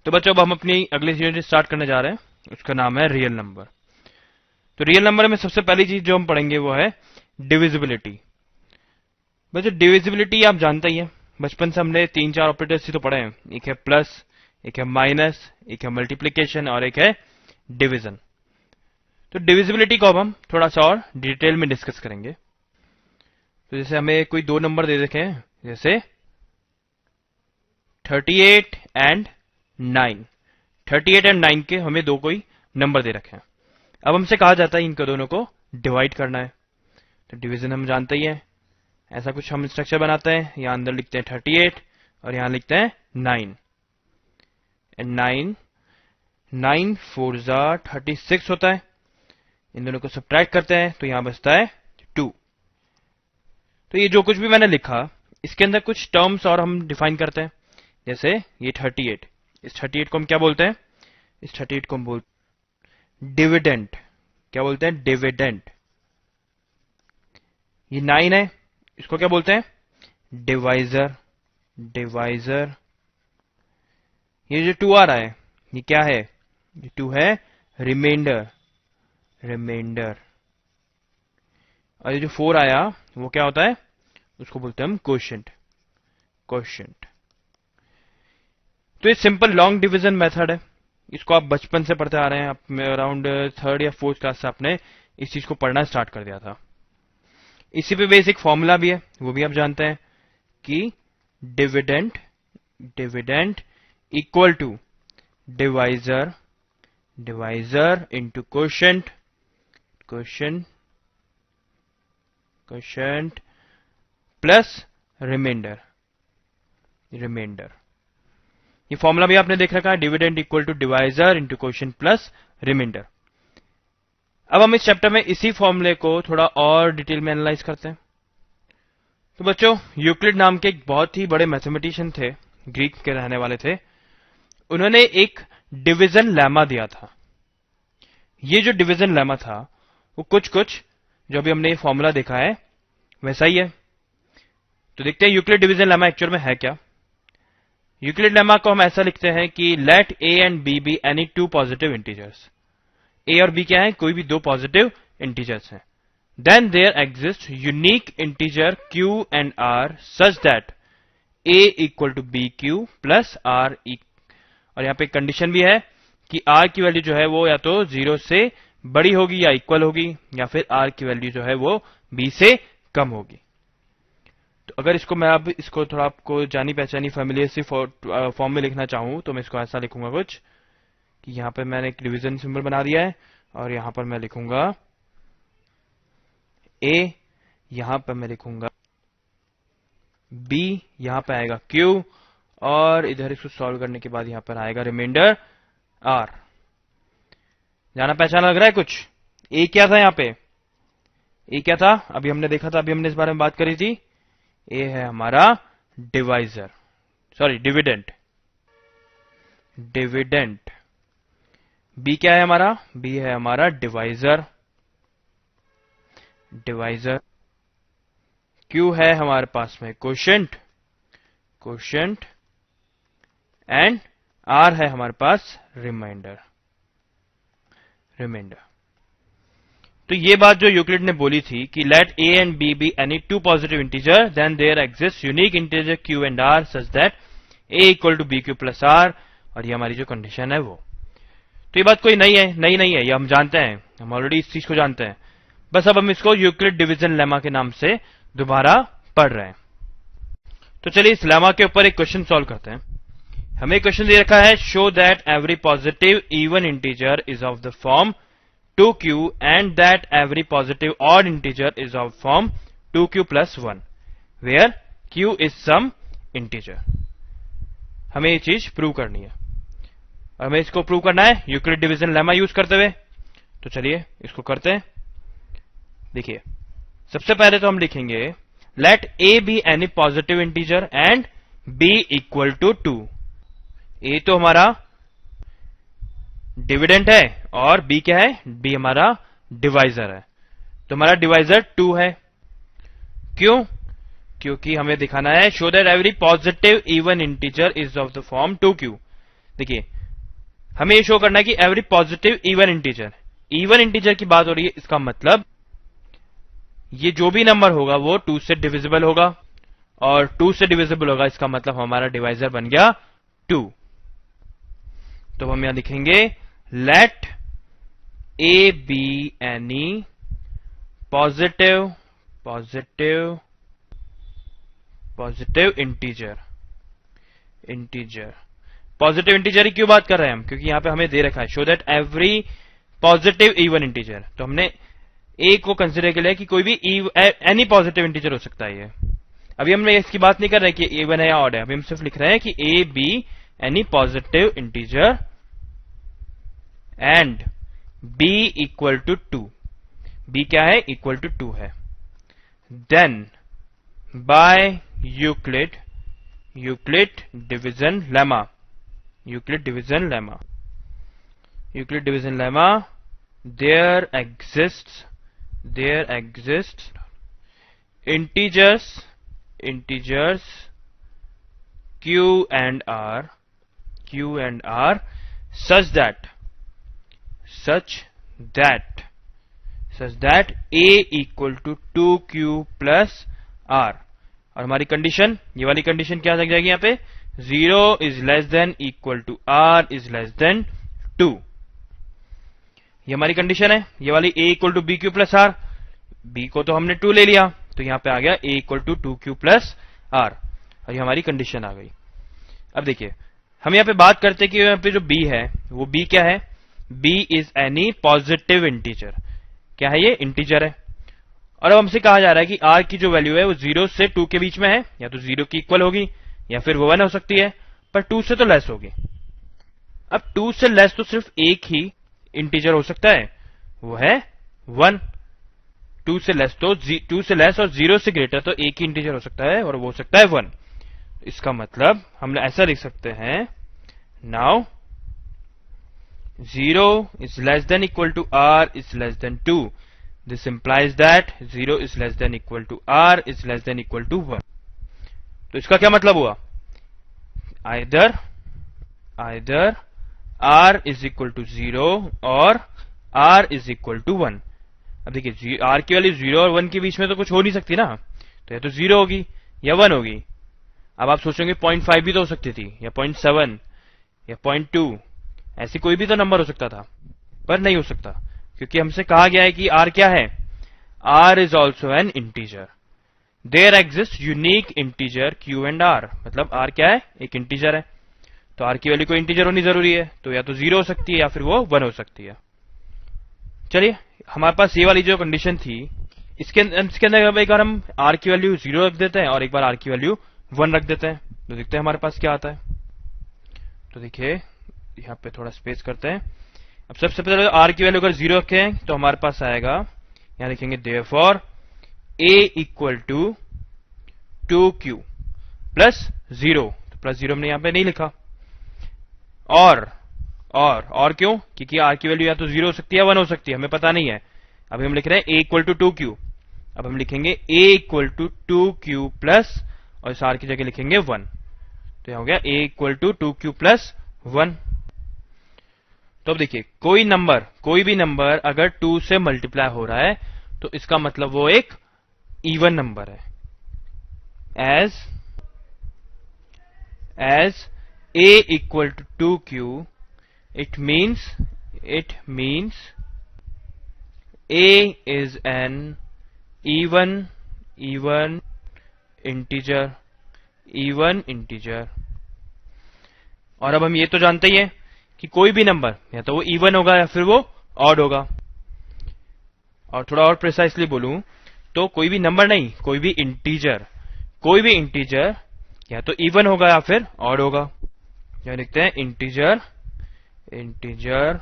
तो बच्चों अब हम अपनी अगली यूनिट स्टार्ट करने जा रहे हैं, उसका नाम है रियल नंबर। तो रियल नंबर में सबसे पहली चीज जो हम पढ़ेंगे वो है डिविजिबिलिटी। बच्चों डिविजिबिलिटी आप जानते ही हैं, बचपन से हमने 3-4 ऑपरेटर्स ही तो पढ़े हैं। एक है प्लस, एक है माइनस, एक है मल्टीप्लीकेशन और एक है डिवीजन। तो डिविजिबिलिटी को अब हम थोड़ा सा और डिटेल में डिस्कस करेंगे। तो जैसे हमें कोई दो नंबर दे रखे हैं, जैसे 38 एंड 9। 38 एंड 9 के हमें दो कोई नंबर दे रखे हैं। अब हमसे कहा जाता है इनको दोनों को डिवाइड करना है। तो डिवीजन हम जानते ही हैं, ऐसा कुछ हम स्ट्रक्चर बनाते हैं। यहां अंदर लिखते हैं 38 और यहां लिखते हैं 9 एंड 9 4 जा 36 होता है। इन दोनों को सब्ट्रैक्ट करते हैं तो यहां बचता है 2। तो ये जो कुछ भी मैंने लिखा, इसके अंदर कुछ टर्म्स और हम डिफाइन करते हैं। जैसे ये 38, इस 38 को हम क्या बोलते हैं? इस 38 को हम बोलते हैं डिविडेंट। क्या बोलते हैं? डिविडेंट। ये 9 है, इसको क्या बोलते हैं? डिवाइजर। डिवाइजर। ये जो 2 आ रहा है, ये क्या है? ये 2 है रिमाइंडर। रिमाइंडर। और ये जो 4 आया वो क्या होता है? उसको बोलते हैं हम क्वोशिएंट। क्वोशिएंट। तो ये सिंपल लॉन्ग डिवीजन मेथड है, इसको आप बचपन से पढ़ते आ रहे हैं। आप अराउंड 3rd या 4th क्लास से आपने इस चीज को पढ़ना स्टार्ट कर दिया था। इसी पे बेसिक फॉर्मूला भी है, वो भी आप जानते हैं कि dividend dividend equal to divisor. Divisor into quotient. Quotient quotient plus remainder. Remainder. ये फॉर्मूला भी आपने देख रखा है, dividend equal to divisor into quotient plus remainder. अब हम इस चैप्टर में इसी फॉर्मूले को थोड़ा और डिटेल में एनालाइज करते हैं। तो बच्चों यूक्लिड नाम के एक बहुत ही बड़े मैथमेटिशियन थे, ग्रीक के रहने वाले थे। उन्होंने एक डिवीजन लेमा दिया था। ये जो डिवीजन लेमा था वो कुछ जो अभी हमने ये फॉर्मूला देखा है वैसा ही है। तो देखते हैं यूक्लिड डिवीजन लेमा एक्चुअल में है क्या। यूक्लिड लेमा को हम ऐसा लिखते हैं कि let A and B be any 2 positive integers. A और बी क्या है? कोई भी 2 पॉजिटिव इंटीजर्स हैं। Then there exist unique integer Q and are such that A equal to B Q plus are. और यहां पे कंडीशन भी है कि आर की वैल्यू जो है वो या तो 0 से बड़ी होगी या इक्वल होगी, या फिर आर की वैल्यू जो है वो बी से कम होगी। तो अगर इसको मैं अब इसको थोड़ा आपको जानी पहचानी फैमिलियर सी फॉर्म में लिखना चाहूं तो मैं इसको ऐसा लिखूंगा कुछ कि यहां पर मैंने एक डिवीजन सिंबल बना दिया है और यहां पर मैं लिखूंगा ए, यहां पर मैं लिखूंगा बी, यहां पर आएगा क्यू और इधर इसको सॉल्व करने के बाद यहां पर आएगा रिमाइंडर आर। जाना पहचाना लग रहा है कुछ? ए क्या था यहां पे? ए क्या था? अभी हमने देखा था, अभी हमने इस बारे में बात करी थी। ए है हमारा divisor, sorry dividend. Dividend. B क्या है हमारा? बी है हमारा डिवाइजर। डिवाइजर। क्यू है हमारे पास में क्वोशिएंट। क्वोशिएंट। एंड आर है हमारे पास रिमाइंडर। रिमाइंडर। तो ये बात जो यूक्लिड ने बोली थी कि let A and B be any 2 positive integer then there exist unique integer Q and are such that A equal to B Q plus are. और ये हमारी जो कंडीशन है वो, तो ये बात कोई नई नहीं है, ये हम जानते हैं, हम ऑलरेडी इस चीज को जानते हैं। बस अब हम इसको यूक्लिड डिवीजन लेमा के नाम से दोबारा पढ़ रहे हैं। तो चलिए इस लेमा के ऊपर एक क्वेश्चन सॉल्व करते हैं। हमें एक क्वेश्चन दे रखा है, show that every positive even integer is of the form 2q and that every positive odd integer is of form 2q plus 1 where q is some integer। हमें ये चीज प्रूव करनी है और हमें इसको प्रूव करना है यूक्लिड डिवीजन लेमा यूज करते हुए। तो चलिए इसको करते हैं। देखिए सबसे पहले तो हम लिखेंगे let a b any positive integer and b equal to 2। a तो हमारा डिविडेंट है और b क्या है? b हमारा डिवाइजर है। तो हमारा डिवाइजर 2 है। क्यों? क्योंकि हमें दिखाना है show that every positive even integer is of the form 2q। देखिए हमें ये शो करना है कि एवरी पॉजिटिव इवन इंटीजर की बात हो रही है, इसका मतलब ये जो भी नंबर होगा वो 2 से डिविजिबल होगा, और 2 से डिविजिबल होगा इसका मतलब हमारा डिवाइजर बन गया 2। तो हम यहां लिखेंगे let A B any positive integer. Positive integer ही क्यों बात कर रहे हैं हम, क्योंकि यहां पे हमें दे रखा है show that every positive even integer. तो हमने ए को कंसिडर कर लिया कि कोई भी एनी पॉजिटिव इंटीजर हो सकता है ये। अभी हमने इसकी बात नहीं कर रहे कि इवन है या ऑड है, अभी हम सिर्फ लिख रहे हैं कि a B any positive integer and b equal to 2। B क्या है, इक्वल टू 2 है। Then by Euclid division lemma there exists integers q and r such that a equal to 2q plus r। और हमारी condition, ये वाली condition क्या लग जाएगी यहां पे, 0 is less than equal to r is less than 2। ये हमारी कंडीशन है, ये वाली a equal to B Q plus r. b को तो हमने 2 ले लिया, तो यहां पे आ गया a equal to 2q plus are, और ये हमारी कंडीशन आ गई। अब देखिए हम यहां पे बात करते हैं कि यहां पे जो b है वो b क्या है, b is any positive integer. क्या है, ये इंटीजर है। और अब हमसे कहा जा रहा है कि r की जो वैल्यू है वो 0 से 2 के बीच में है, या तो 0 की इक्वल होगी या फिर वो 1 हो सकती है, पर 2 से तो लेस होगी। अब 2 से लेस तो सिर्फ एक ही इंटीजर हो सकता है, वो है 1। 2 से लेस और 0 से ग्रेटर तो एक ही इंटीजर हो सकता है, और वो हो सकता है 1। इसका मतलब हम ऐसा लिख सकते हैं, now 0 is less than equal to r is less than 2. This implies that 0 is less than equal to r is less than equal to 1. तो इसका क्या मतलब हुआ, either r is equal to 0 और r is equal to 1। अब देखिए r की value 0 और 1 के बीच में तो कुछ हो नहीं सकती ना, तो या तो 0 होगी या 1 होगी। अब आप सोचेंगे 0.5 भी तो हो सकती थी, या 0.7 या 0.2, ऐसी कोई भी तो नंबर हो सकता था, पर नहीं हो सकता, क्योंकि हमसे कहा गया है कि r क्या है, r is also an integer. There exist unique integer q and r, मतलब r क्या है, एक इंटीजर है, तो r की वैल्यू कोई इंटीजर होनी जरूरी है, तो या तो 0 हो सकती है या फिर वो 1 हो सकती है। चलिए हमारे पास ये वाली जो कंडीशन थी, इसके अंदर एक बार हम r की वैल्यू 0 रख देते हैं और एक बार r की वैल्यू 1 रख देते हैं, तो देखते हैं हमारे पास क्या आता है। तो देखिए यहाँ पे थोड़ा स्पेस करते हैं। अब सबसे पहले r की वैल्यू अगर 0 रखें तो हमारे पास आएगा, यहां लिखेंगे therefore a equal to 2q plus 0। तो प्लस 0 हमने यहां पे नहीं लिखा, और क्यों, क्योंकि r की वैल्यू या तो 0 हो सकती है या 1 हो सकती है, हमें पता नहीं है। अभी हम लिख रहे हैं a इक्वल टू 2q, अब हम लिखेंगे a equal to 2q plus, और इस r की जगह लिखेंगे 1, तो यह हो गया a equal to 2q plus 1। तो अब देखिए कोई भी नंबर अगर 2 से मल्टीप्लाई हो रहा है तो इसका मतलब वो एक इवन नंबर है। As a equal to 2q, it means a is an even integer। और अब हम ये तो जानते ही हैं कि कोई भी नंबर या तो वो इवन होगा या फिर वो ऑड होगा। और थोड़ा और प्रिसाइसली बोलूं तो कोई भी नंबर नहीं, कोई भी इंटीजर या तो इवन होगा या फिर ऑड होगा। यहां लिखते हैं integer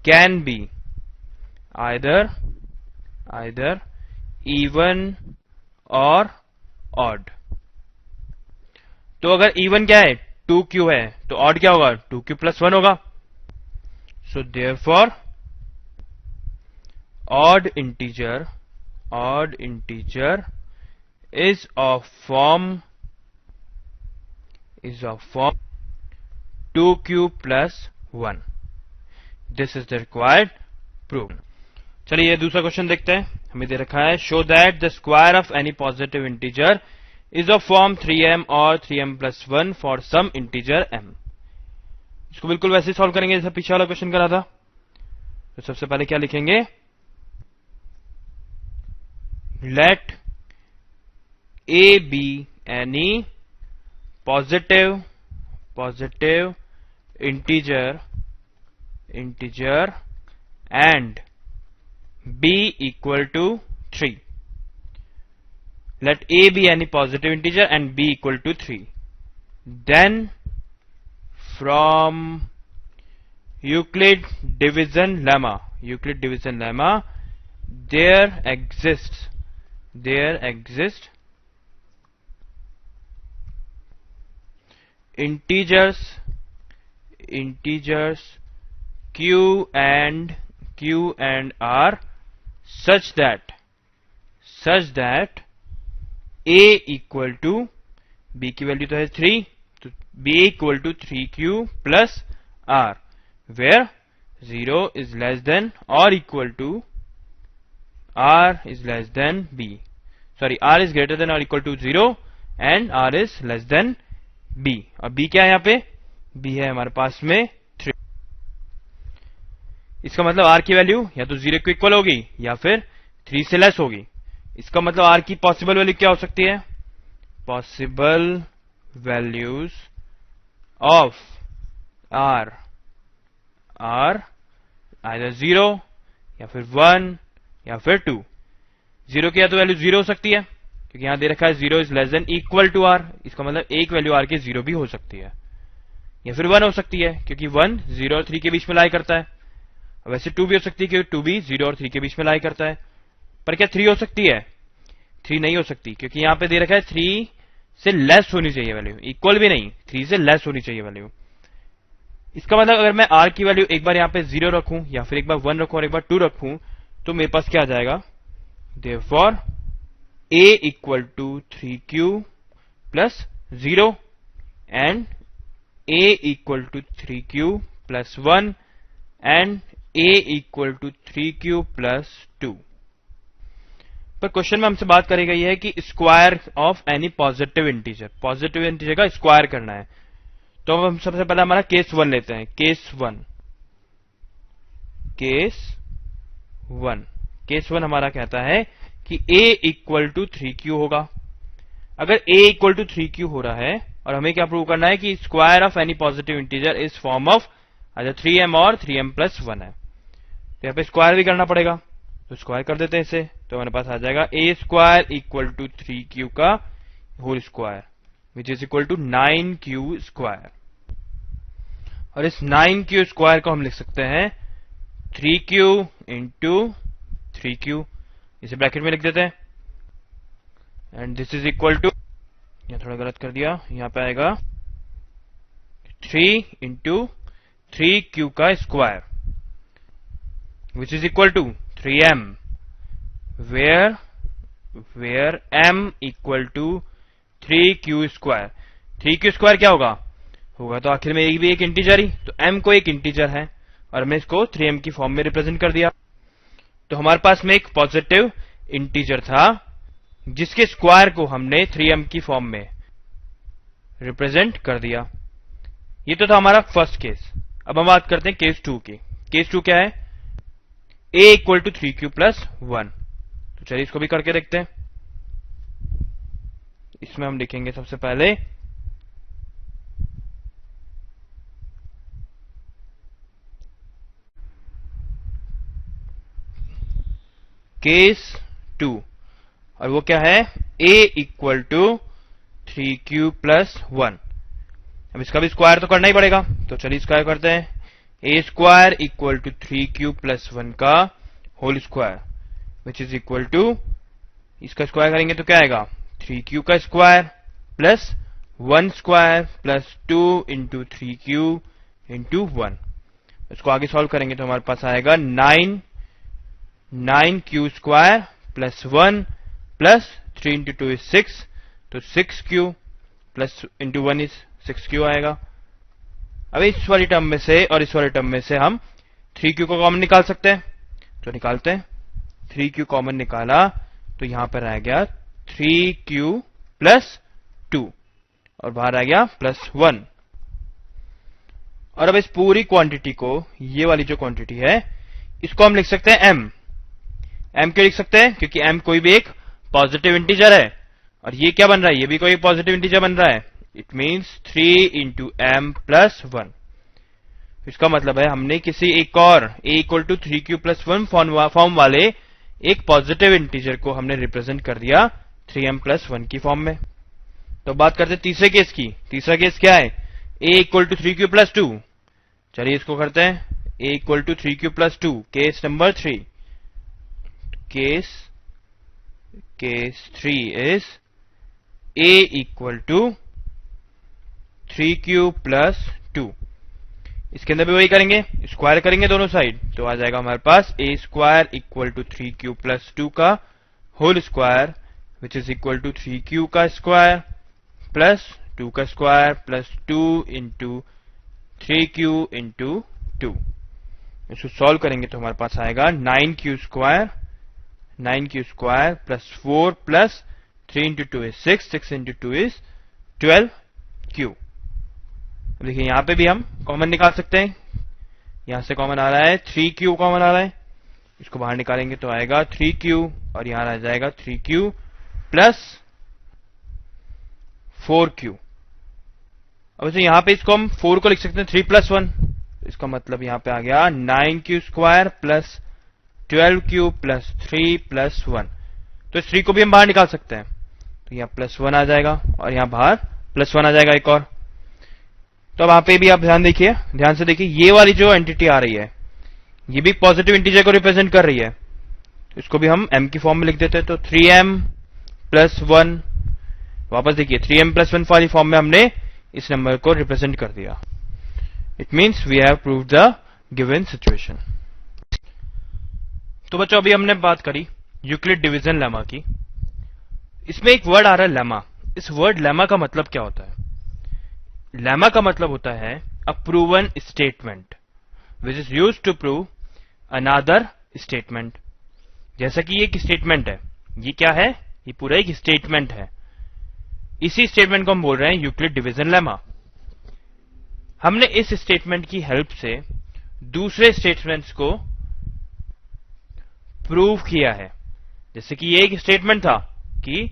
can be either even और ऑड। तो अगर इवन क्या है, 2q है, तो ऑड क्या होगा, 2q प्लस 1 होगा। So therefore odd integer is of form 2q plus 1. This is the required proof. चलिए ये दूसरा क्वेश्चन देखते हैं. हमें दे रखा है show that the square of any positive integer is of form 3m और 3m plus 1 for some integer m. इसको बिल्कुल वैसे सॉल्व करेंगे जैसा पीछे वाला क्वेश्चन करा था. तो सबसे पहले क्या लिखेंगे, let a be any positive integer and b equal to 3. Let a be any positive integer and b equal to 3. Then from Euclid division lemma, there exists integers q and r such that a equal to b की value तो है 3, तो b equal to 3q plus r, where 0 is less than or equal to r is less than b. Sorry, r is greater than or equal to 0 and r is less than b. और b क्या है यहाँ पे, b है हमारे पास में 3. इसका मतलब r की वैल्यू या तो 0 को इक्वल होगी या फिर 3 से लेस होगी. इसका मतलब r की पॉसिबल वैल्यू क्या हो सकती है, possible values of r are either 0 या फिर 1 या फिर 2. 0 की या तो वैल्यू 0 हो सकती है क्योंकि यहां दे रखा है 0 is less than equal to r. इसका मतलब एक वैल्यू r के 0 भी हो सकती है, या फिर 1 हो सकती है क्योंकि 1 0 और 3 के बीच में लाई करता है. वैसे 2 भी हो सकती है क्योंकि 2 भी 0 और 3 के बीच में लाई करता है. पर क्या 3 हो सकती है, 3 नहीं हो सकती क्योंकि यहां पे दे रखा है 3 से लेस होनी चाहिए वैल्यू, इक्वल भी नहीं, 3 से लेस होनी चाहिए वैल्यू. इसका मतलब अगर मैं r की वैल्यू एक बार यहां पे 0 रखूं या फिर एक बार 1 रखूं और एक बार 2 रखूं तो मेरे पास क्या आ जाएगा, therefore a equal to 3q plus 0 and a equal to 3q plus 1 and a equal to 3q plus 2. पर क्वेश्चन में हमसे बात करी गई है कि square of any positive integer का स्क्वायर करना है. तो हम सबसे पहले हमारा केस 1 लेते हैं. केस 1 हमारा कहता है कि a इक्वल टू 3q होगा. अगर a इक्वल टू 3q हो रहा है और हमें क्या प्रूव करना है कि square of any positive integer is form of either 3m और 3m plus 1 है. तो यहाँ पे स्क्वायर भी करना पड़ेगा, तो स्क्वायर कर देते हैं इसे. तो हमारे पास आ जाएगा a square equal to 3q का whole square which is equal to 9q square. और इस 9q स्क्वायर को हम लिख सकते हैं 3q इंटू 3q, इसे ब्रैकेट में लिख देते हैं. And this is equal to, यहां थोड़ा गलत कर दिया, यहां पे आएगा 3 इंटू 3q का square which is equal to 3m, where m equal to 3q square. 3q square क्या होगा तो आखिर में भी एक इंटीजर ही, तो m को एक इंटीजर है और हमने इसको 3m की फॉर्म में रिप्रेजेंट कर दिया. तो हमारे पास में एक पॉजिटिव इंटीजर था जिसके स्क्वायर को हमने 3m की फॉर्म में रिप्रेजेंट कर दिया. ये तो था हमारा फर्स्ट केस. अब हम बात करते हैं केस 2 की. केस 2 क्या है, a equal to 3q plus 1. तो चलिए इसको भी करके देखते हैं. इसमें हम लिखेंगे सबसे पहले केस 2 और वो क्या है, a equal to 3q plus 1. अब इसका भी स्क्वायर तो करना ही पड़ेगा, तो चलिए स्क्वायर करते हैं. a square equal to 3q plus 1 का whole square which is equal to, इसका स्क्वायर करेंगे तो क्या आएगा 3q का square plus 1 square plus 2 into 3q into 1. इसको आगे सॉल्व करेंगे तो हमारे पास आएगा 9q square plus 1 plus 3 into 2 is 6, तो 6q plus into 1 is 6q आएगा. अब इस वाली टर्म में से और इस वाली टर्म में से हम 3q को कॉमन निकाल सकते हैं, तो निकालते हैं। 3q कॉमन निकाला तो यहां पर आ गया 3q प्लस 2 और बाहर आ गया प्लस 1। और अब इस पूरी क्वांटिटी को, ये वाली जो क्वांटिटी है, इसको हम लिख सकते हैं m। m क्यों लिख सकते हैं? क्योंकि m कोई भी एक पॉजिटिव इंटीजर है, और ये क्या बन रहा है? ये भी कोई पॉजिटिव इंटीजर बन रहा है। It means 3 into m plus 1। इसका मतलब है हमने किसी एक और a equal to 3q plus 1 form वाले एक पॉजिटिव इंटीजर को हमने रिप्रेजेंट कर दिया 3m प्लस 1 की फॉर्म में। तो बात करते हैं तीसरे केस की। तीसरा केस क्या है? a equal to 3q plus 2। चलिए इसको करते हैं। a equal to 3q plus 2, case number 3। Case 3 is a equal to 3q plus 2। इसके अंदर भी वही करेंगे, स्क्वायर करेंगे दोनों साइड, तो आ जाएगा हमारे पास a square equal to 3q plus 2 का whole square, which is equal to 3q का स्क्वायर प्लस 2 का square plus 2 into 3q into 2। इसको सॉल्व करेंगे तो हमारे पास आएगा 9q square plus 4 plus 3 into 2 is 6, 6 into 2 is 12q। देखिए यहां पे भी हम कॉमन निकाल सकते हैं। यहां से कॉमन आ रहा है 3q कॉमन आ रहा है, इसको बाहर निकालेंगे तो आएगा 3q और यहां आ जाएगा 3q प्लस 4q। अब वैसे यहां पे इसको हम 4 को लिख सकते हैं 3 प्लस 1, इसका मतलब यहां पे आ गया 9q square plus 12q plus 3 plus 1। तो इस 3 को भी हम बाहर निकाल सकते हैं, तो यहां प्लस 1 आ जाएगा और यहां बाहर प्लस 1 आ जाएगा एक और। तो अब वहां पे भी आप ध्यान से देखिए, ये वाली जो एंटिटी आ रही है ये भी पॉजिटिव इंटीजर को रिप्रेजेंट कर रही है, इसको भी हम m की फॉर्म में लिख देते हैं। तो 3m प्लस 1, वापस देखिए 3m प्लस 1 वाली फॉर्म में हमने इस नंबर को रिप्रेजेंट कर दिया। It means we have proved the given situation. तो बच्चों अभी हमने बात करी यूक्लिड डिवीजन लेमा की। इसमें एक वर्ड आ रहा है लेमा। इस वर्ड लेमा का मतलब क्या होता है? लेमा का मतलब होता है a proven statement which is used to prove another statement. जैसा कि ये एक स्टेटमेंट है, ये क्या है? ये पूरा एक स्टेटमेंट है। इसी स्टेटमेंट को हम बोल रहे हैं यूक्लिड डिवीजन लेमा। हमने इस स्टेटमेंट की हेल्प से दूसरे स्टेटमेंट्स को प्रूव किया है। जैसे कि ये एक स्टेटमेंट था कि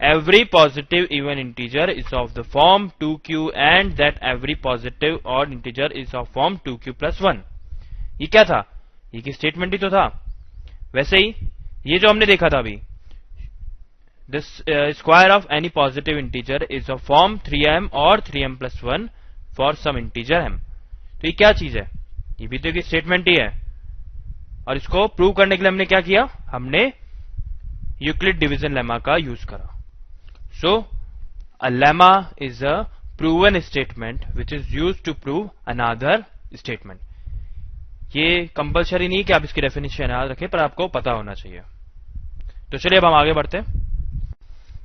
every positive even integer is of the form 2q and that every positive odd integer is of form 2q plus 1। ये क्या था? ये की स्टेटमेंट ही तो था। वैसे ही ये जो हमने देखा था अभी, this square of any positive integer is of form 3m or 3m plus 1 for some integer m। तो ये क्या चीज है? ये भी तो एक स्टेटमेंट ही है, और इसको प्रूव करने के लिए हमने क्या किया? हमने यूक्लिड डिवीजन लेमा का यूज करा। So, a lemma is a proven statement which is used to prove another statement। ये कंपलसरी नहीं कि आप इसकी डेफिनेशन याद रखें, पर आपको पता होना चाहिए। तो चलिए अब हम आगे बढ़ते हैं।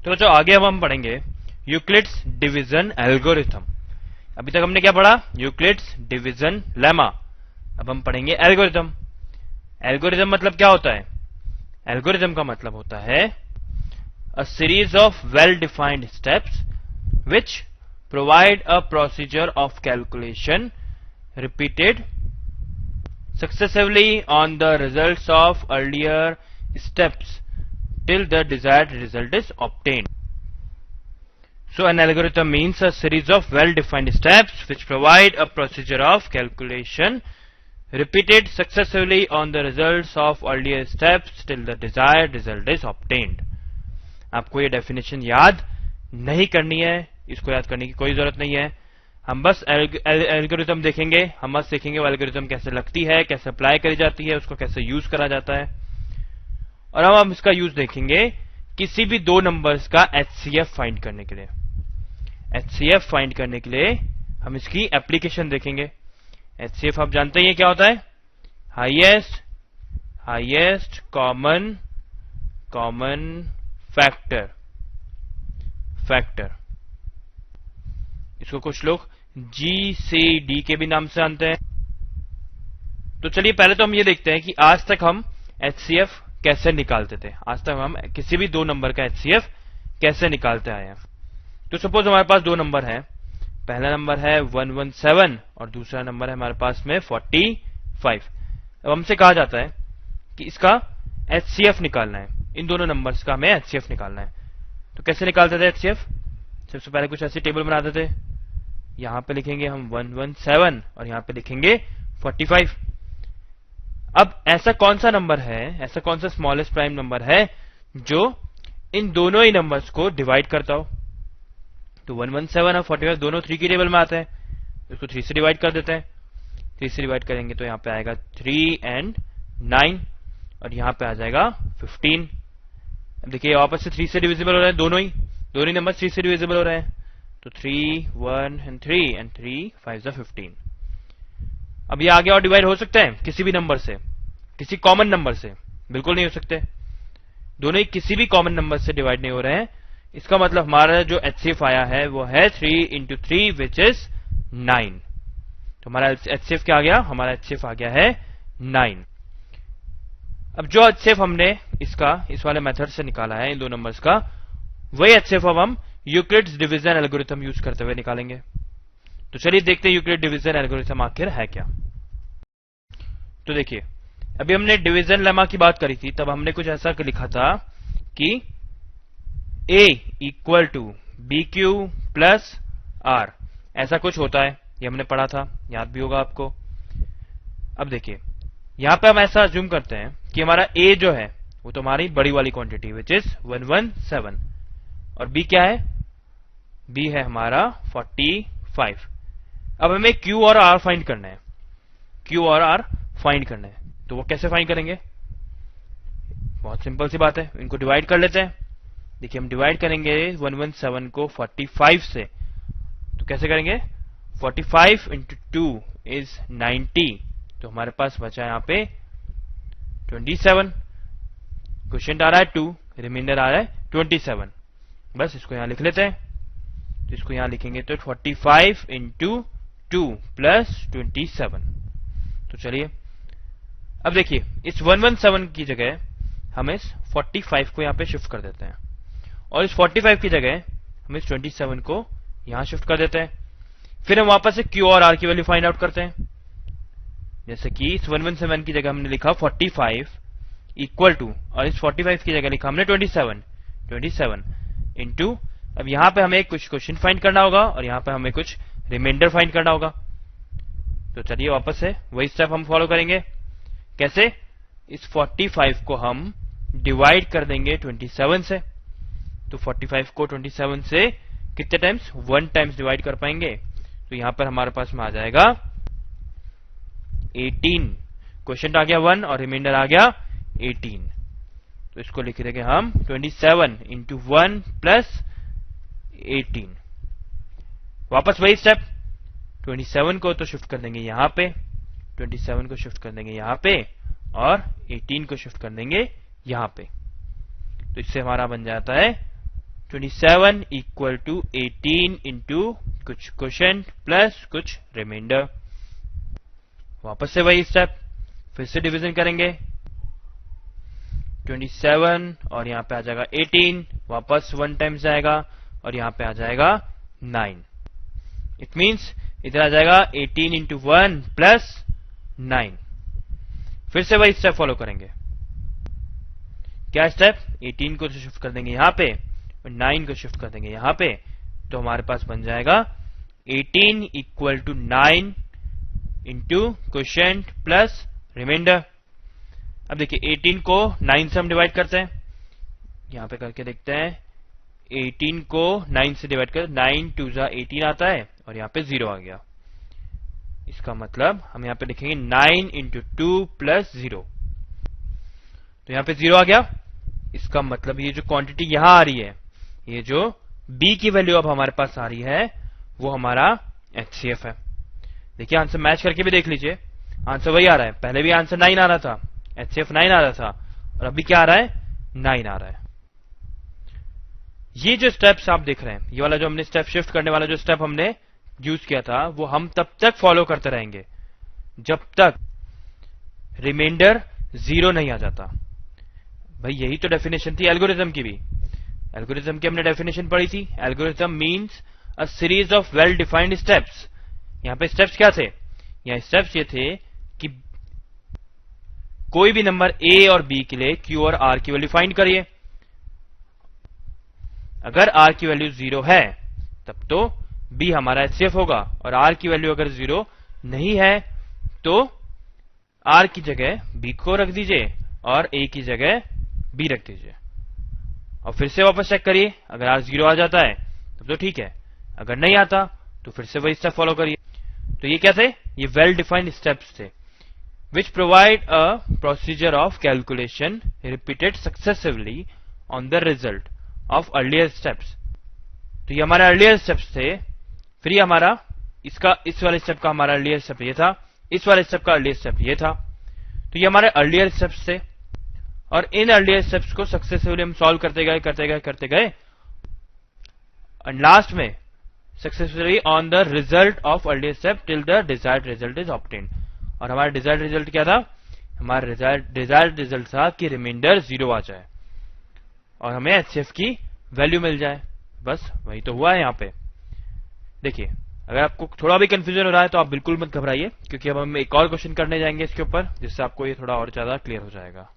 तो जो आगे अब हम पढ़ेंगे यूक्लिड्स डिवीजन एल्गोरिथम। अभी तक हमने क्या पढ़ा? Euclid's division lemma. अब हम पढ़ेंगे एल्गोरिथम। एल्गोरिथम मतलब क्या होता है? एल्गोरिथम का मतलब होता है a series of well-defined steps which provide a procedure of calculation repeated successively on the results of earlier steps till the desired result is obtained। So an algorithm means a series of well-defined steps which provide a procedure of calculation repeated successively on the results of earlier steps till the desired result is obtained। आपको ये definition याद नहीं करनी है, इसको याद करने की कोई जरूरत नहीं है। हम बस एल्गोरिथम देखेंगे, हम बस देखेंगे वो एल्गोरिथम कैसे लगती है, कैसे अप्लाई करी जाती है, उसको कैसे यूज करा जाता है। और अब हम इसका यूज देखेंगे किसी भी दो नंबर्स का एचसीएफ फाइंड करने के लिए। एचसीएफ फाइंड करने के लिए हम इसकी एप्लीकेशन देखेंगे। एचसीएफ आप जानते हैं ये क्या होता है? Highest common factor. इसको कुछ लोग जी सी डी के भी नाम से जानते हैं। तो चलिए पहले तो हम ये देखते हैं कि आज तक हम एचसीएफ कैसे निकालते थे। आज तक हम किसी भी दो नंबर का एचसीएफ कैसे निकालते आए हैं। तो सपोज हमारे पास दो नंबर है, पहला नंबर है 117 और दूसरा नंबर है हमारे पास में 45। अब हमसे कहा जाता है कि इसका एचसीएफ निकालना है, इन दोनों नंबर्स का हमें एचसीएफ निकालना है। तो कैसे निकालते थे एचसीएफ? सबसे पहले कुछ ऐसी टेबल बनाते थे, यहां पे लिखेंगे हम 117 और यहां पे लिखेंगे 45। अब ऐसा कौन सा नंबर है, ऐसा कौन सा स्मॉलेस्ट प्राइम नंबर है जो इन दोनों ही नंबर्स को डिवाइड करता हो? तो 117 और 45 दोनों 3 की टेबल में आते हैं, इसको 3 से डिवाइड कर देते हैं। 3 से डिवाइड करेंगे तो यहां पे आएगा 3 and 9 और यहां पे आ जाएगा 15। अब देखिए वापस से 3 से डिविजिबल हो रहे हैं, दोनों ही नंबर 3 से डिविजिबल हो रहे हैं। तो 3 1 and 3 and 3 5 15। अब ये आगे और डिवाइड हो सकते हैं किसी भी नंबर से, किसी कॉमन नंबर से? बिल्कुल नहीं हो सकते, दोनों ही किसी भी कॉमन नंबर से डिवाइड नहीं हो रहे हैं। इसका मतलब हमारा जो एचसीएफ आया है वो है 3 into 3 which is 9। तो हमारा एचसीएफ क्या आ गया? हमारा एचसीएफ आ गया है 9। अब जो एचसीएफ हमने इस वाले मेथड से निकाला है इन दो नंबर्स का, वही एचसीएफ अब हम यूक्लिड्स डिवीजन एल्गोरिथम यूज करते हुए निकालेंगे। तो चलिए देखते हैं यूक्लिड डिवीजन एल्गोरिथम आखिर है क्या। तो देखिए अभी हमने डिवीजन लेमा की बात करी थी, तब हमने कुछ ऐसा लिखा था कि a equal to B Q plus r, ऐसा कुछ होता है, ये हमने पढ़ा था, याद भी होगा आपको। अब देखिए यहां पे हम ऐसा अज्यूम करते हैं कि हमारा a जो है वो तो हमारी बड़ी वाली क्वांटिटी विच इज 117 और b क्या है? b है हमारा 45। अब हमें q और r फाइंड करना है, q और r फाइंड करना है। तो वो कैसे फाइंड करेंगे? बहुत सिंपल सी बात है, इनको डिवाइड कर लेते हैं। देखिए हम डिवाइड करेंगे 117 को 45 से, तो कैसे करेंगे? 45 into 2 is 90। तो हमारे पास बचा यहां पे 27। क्वेश्चन आ रहा है 2, रिमाइंडर आ रहा है 27। बस इसको यहां लिख लेते हैं। तो इसको यहां लिखेंगे तो 45 into 2 plus 27। तो चलिए अब देखिए इस 117 की जगह हम इस 45 को यहां पे शिफ्ट कर देते हैं और इस 45 की जगह हम इस 27 को यहां शिफ्ट कर देते हैं। फिर हम वापस से q और r की वैल्यू फाइंड आउट करते हैं। जैसे कि इस 117 की जगह हमने लिखा 45 इक्वल टू, और इस 45 की जगह लिखा हमने 27 इंटू, अब यहां पे हमें कुछ क्वेश्चन फाइंड करना होगा और यहां पे हमें कुछ रिमाइंडर फाइंड करना होगा। तो चलिए वापस से वही स्टेप हम फॉलो करेंगे। कैसे? इस 45 को हम डिवाइड कर देंगे 27 से। तो 45 को 27 से कितने टाइम्स? 1 टाइम्स डिवाइड कर पाएंगे। तो यहां पर हमारे पास में आ जाएगा 18। क्वेश्चन आ गया 1 और रिमाइंडर आ गया 18। तो इसको लिख देंगे हम 27 इंटू 1 प्लस 18। वापस वही स्टेप, 27 को तो शिफ्ट कर देंगे यहां पे, 27 को शिफ्ट कर देंगे यहां पे और 18 को शिफ्ट कर देंगे यहां पे। तो इससे हमारा बन जाता है 27 इक्वल टू 18 इंटू कुछ क्वेश्चन प्लस कुछ रिमाइंडर। वापस से वही स्टेप, फिर से डिवीजन करेंगे 27 और यहां पे आ जाएगा 18, वापस 1 टाइम्स जाएगा और यहां पे आ जाएगा 9। इट मींस इधर आ जाएगा 18 इंटू 1 प्लस 9। फिर से वही स्टेप फॉलो करेंगे। क्या स्टेप? 18 को शिफ्ट कर देंगे यहां पे और 9 को शिफ्ट कर देंगे यहां पे। तो हमारे पास बन जाएगा 18 equal to 9 into question plus remainder. अब देखिए 18 को 9 से हम डिवाइड करते हैं, यहां पे करके देखते हैं। 18 को 9 से डिवाइड कर, 9 2 जा 18 आता है और यहां पे 0 आ गया। इसका मतलब हम यहां पे लिखेंगे 9 इंटू 2 प्लस 0। तो यहां पे 0 आ गया। इसका मतलब ये जो क्वांटिटी यहां आ रही है, ये जो b की वैल्यू अब हमारे पास आ रही है, वो हमारा एचसीएफ है। देखिए आंसर मैच करके भी देख लीजिए, आंसर वही आ रहा है। पहले भी आंसर 9 आ रहा था, एचसीएफ 9 आ रहा था और अभी क्या आ रहा है? 9 आ रहा है। ये जो स्टेप्स आप देख रहे हैं, ये वाला जो हमने स्टेप शिफ्ट करने वाला जो स्टेप हमने यूज किया था वो हम तब तक फॉलो करते रहेंगे जब तक रिमाइंडर 0 नहीं आ जाता। भाई यही तो डेफिनेशन थी एल्गोरिथम की भी। एल्गोरिथम की हमने डेफिनेशन पढ़ी थी। Algorithm means a series of well defined steps. यहां पे स्टेप्स क्या थे? यहां स्टेप्स ये थे कि कोई भी नंबर a और b के लिए q और r की वैल्यू फाइंड करिए। अगर r की वैल्यू 0 है तब तो b हमारा HCF होगा, और r की वैल्यू अगर 0 नहीं है तो r की जगह b को रख दीजिए और a की जगह b रख दीजिए, और फिर से वापस चेक करिए। अगर r 0 आ जाता है तब तो ठीक है, अगर नहीं आता तो फिर से वही स्टेप फॉलो करिए। तो ये क्या थे? ये वेल डिफाइंड स्टेप्स थे which provide a procedure of calculation repeated successively on the result of earlier steps। तो ये हमारा earlier steps थे। फिर ये हमारा इस वाले स्टेप का हमारा earlier step ये था, इस वाले स्टेप का earlier step ये था। तो ये हमारे earlier steps थे, और इन earlier steps को सक्सेसिवली हम सॉल्व करते गए और लास्ट में successfully on the result of earlier step till the desired result is obtained। और हमारा डिजायर्ड रिजल्ट क्या था? हमारा डिजायर्ड रिजल्ट था कि रिमाइंडर 0 आ जाए और हमें HCF की वैल्यू मिल जाए। बस वही तो हुआ है यहाँ पे। देखिए, अगर आपको थोड़ा भी कंफ्यूजन हो रहा है तो आप बिल्कुल मत घबराइए, क्योंकि अब हम एक और क्वेश्चन करने जाएंगे इसके ऊपर, जिससे आपको ये थोड़ा और ज्यादा क्लियर हो जाएगा।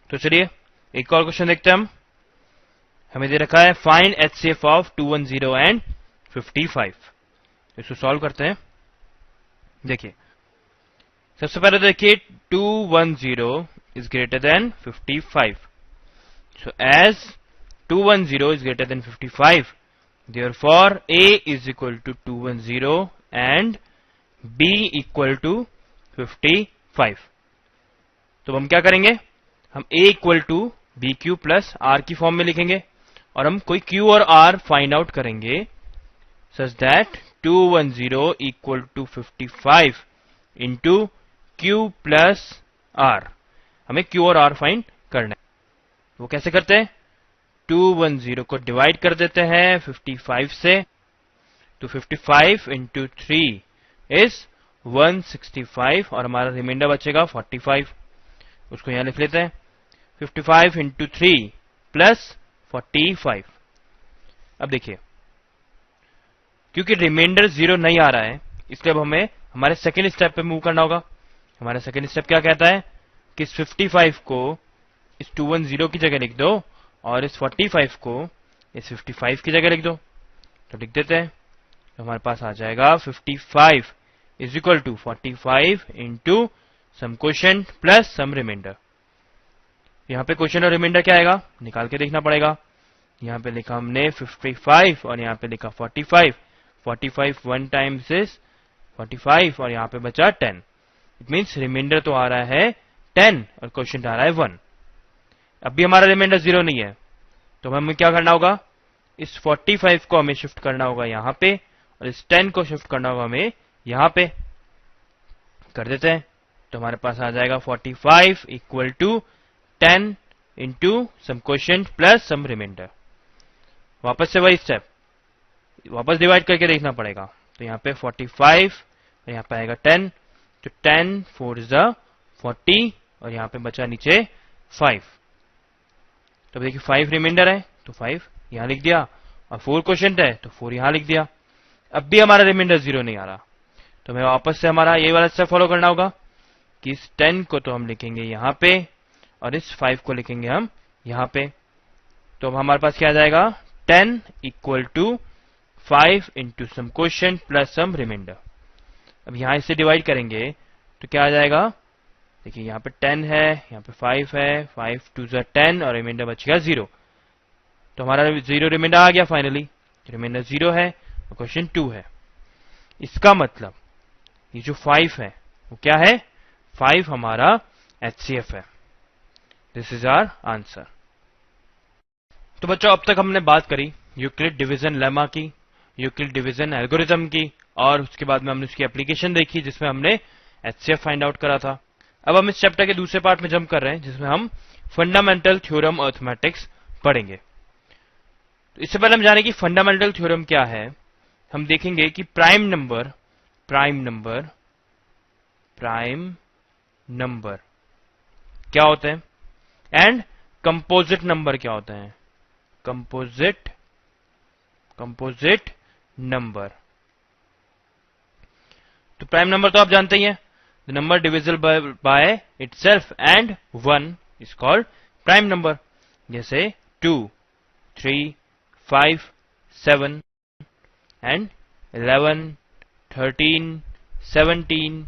तो चलिए एक और क्वेश्चन देखते हैं हम। हमें दे रखा है फाइंड HCF ऑफ 210 एंड 55। इसको सॉल्व करते हैं। देखिए, सबसे पहले देखिए 210 is greater than 55। So as 210 is greater than 55, therefore A is equal to 210 and B equal to 55। तो हम क्या करेंगे? हम A equal to BQ plus R की फॉर्म में लिखेंगे, और हम कोई Q और R फाइंड आउट करेंगे such that 210 equal to 55 into Q plus R। हमें Q और R फाइंड करना है। वो कैसे करते हैं? 210 को डिवाइड कर देते हैं 55 से, तो 55 इंटू 3 इज 165, और हमारा रिमाइंडर बचेगा 45। उसको यहां लिख लेते हैं 55 इंटू 3 प्लस 45। अब देखिए, क्योंकि रिमाइंडर 0 नहीं आ रहा है, इसलिए अब हमें हमारे सेकेंड स्टेप पे मूव करना होगा। हमारा सेकेंड स्टेप क्या कहता है कि इस 55 को इस 210 की जगह लिख दो, और इस 45 को इस 55 की जगह लिख दो। तो लिख देते हैं, तो हमारे पास आ जाएगा 55 is equal to 45 into some quotient plus some remainder. यहाँ पे क्वोशिएंट और रिमाइंडर क्या आएगा निकाल के देखना पड़ेगा। यहाँ पे लिखा हमने 55 और यहाँ पे लिखा 45। 45 1 टाइम्स इज 45, और यहाँ पे बचा 10। इट मीन्स रिमाइंडर तो आ रहा है 10 और क्वोशिएंट आ रहा है 1। अब भी हमारा रिमाइंडर 0 नहीं है, तो हमें क्या करना होगा? इस 45 को हमें शिफ्ट करना होगा यहाँ पे, और इस 10 को शिफ्ट करना होगा हमें यहाँ पे। कर देते हैं, तो हमारे पास आ जाएगा 45 equal to 10 into some quotient plus some remainder. वापस से वही स्टेप, वापस डिवाइड करके देखना पड़ेगा। तो यहाँ पे 45 और यहाँ पे आएगा 10, तो 10 4 इज 40, और यहाँ पे बचा नीचे 5। तो देखिए 5 रिमाइंडर है तो 5 यहाँ लिख दिया, और 4 क्वोशिएंट है तो 4 यहाँ लिख दिया। अब भी हमारा रिमाइंडर 0 नहीं आ रहा, तो हमें वापस से हमारा ये वाला स्टेप फॉलो करना होगा कि इस 10 को तो हम लिखेंगे यहाँ पे, और इस 5 को लिखेंगे हम यहाँ पे। तो अब हमारे पास क्या आ जाएगा? 10 equal to 5 into some quotient plus some remainder. अब यहां इसे डिवाइड करेंगे तो क्या आ जाएगा? देखिए यहाँ पे 10 है, यहाँ पे 5 है, 5 2 10, और रिमाइंडर बचेगा 0। तो हमारा 0 रिमाइंडर आ गया फाइनली। रिमाइंडर 0 है और क्वेश्चन 2 है। इसका मतलब ये जो 5 है वो क्या है? 5 हमारा HCF है। This is our answer. तो बच्चों, अब तक हमने बात करी यूक्लिड डिवीजन लेमा की, यूक्लिड डिवीजन एल्गोरिथम की, और उसके बाद में हमने उसकी एप्लीकेशन देखी जिसमें हमने HCF फाइंड आउट करा था। अब हम इस चैप्टर के दूसरे पार्ट में जंप कर रहे हैं, जिसमें हम फंडामेंटल थ्योरम अरिथमेटिक्स पढ़ेंगे। तो इससे पहले हम जाने कि फंडामेंटल थ्योरम क्या है, हम देखेंगे कि प्राइम नंबर क्या होता है एंड कंपोजिट नंबर क्या होता है, कंपोजिट नंबर। तो प्राइम नंबर तो आप जानते ही हैं, the number divisible by itself and 1 is called prime number. जैसे 2, 3, 5, 7 एंड 11, 13, 17